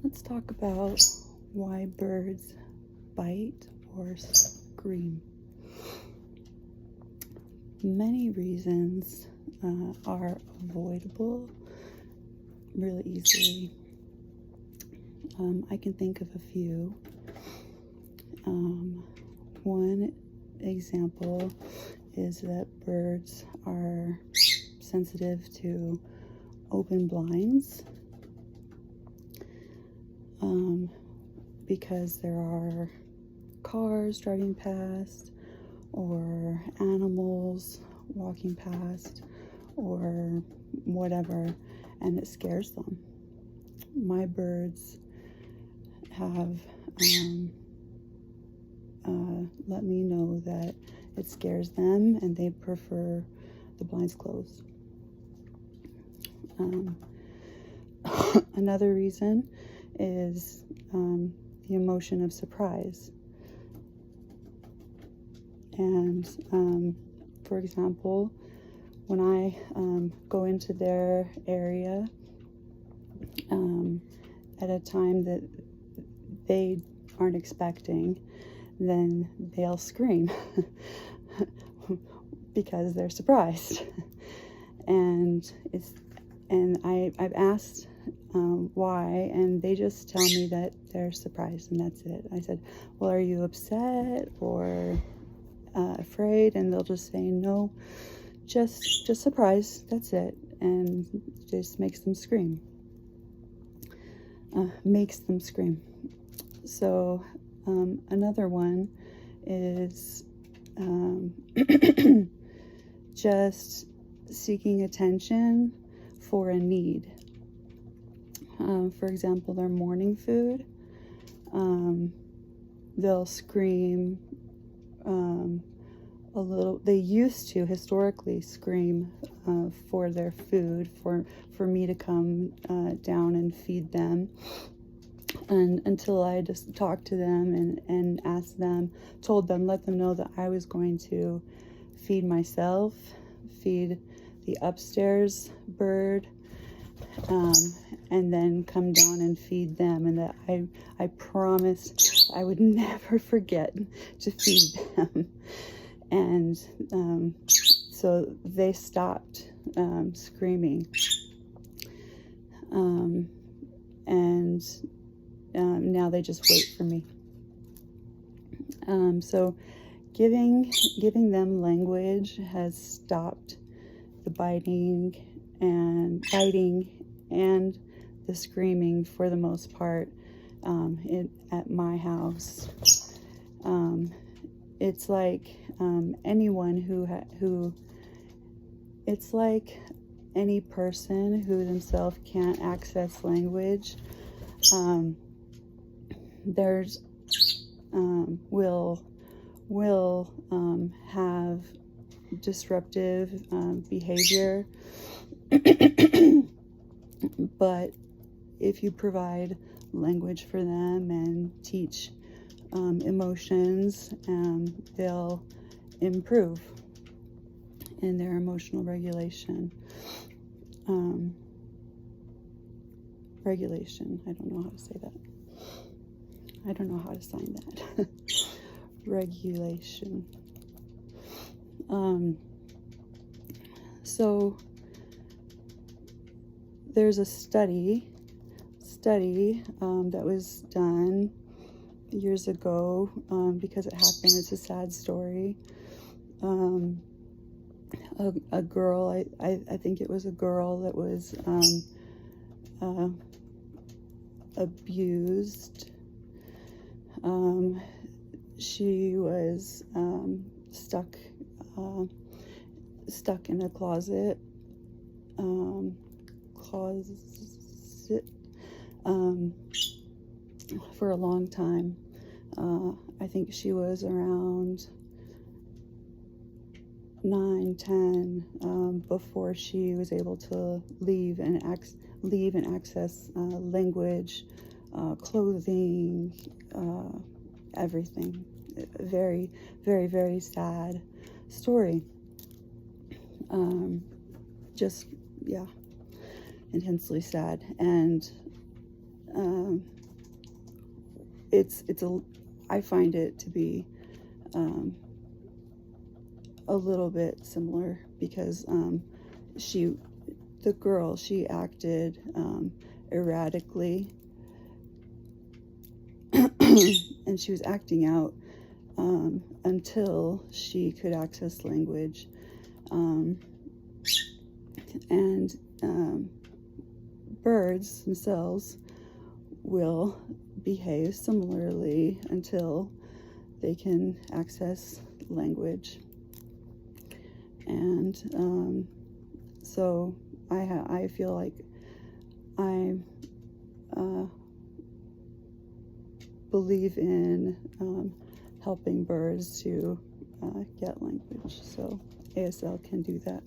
Let's talk about why birds bite or scream. Many reasons are avoidable really easily. I can think of a few. One example is that birds are sensitive to open blinds because there are cars driving past or animals walking past or whatever, and it scares them. My birds have let me know that it scares them and they prefer the blinds closed. Another reason is the emotion of surprise. And for example, when I go into their area at a time that they aren't expecting, then they'll scream because they're surprised. And I've asked why, and they just tell me that they're surprised, and that's it. I said, well, are you upset or afraid? And they'll just say, no, just surprised, that's it. And just makes them scream. So another one is just seeking attention for a need. For example, their morning food, they'll scream a little. They used to historically scream for their food, for me to come down and feed them. And until I just talked to them and asked them, let them know that I was going to feed myself, feed the upstairs bird, and then come down and feed them, and that I promised I would never forget to feed them. And so they stopped screaming. And now they just wait for me. So giving them language has stopped the biting and the screaming for the most part at my house. It's like anyone who it's like any person who themselves can't access language. There's will have disruptive behavior, but if you provide language for them and teach emotions, they'll improve in their emotional regulation. I don't know how to say that. I don't know how to sign that. Regulation. So there's a study that was done years ago because it happened. It's a sad story. A girl, I think it was a girl that was abused. She was stuck in a closet for a long time. I think she was around 9, 10 before she was able to leave and access language, clothing, everything. Very, very, very sad story. Just, yeah, intensely sad. And I find it to be a little bit similar, because the girl, she acted erratically, and she was acting out until she could access language, and birds themselves will behave similarly until they can access language. And so I feel like I believe in helping birds to get language, so ASL can do that.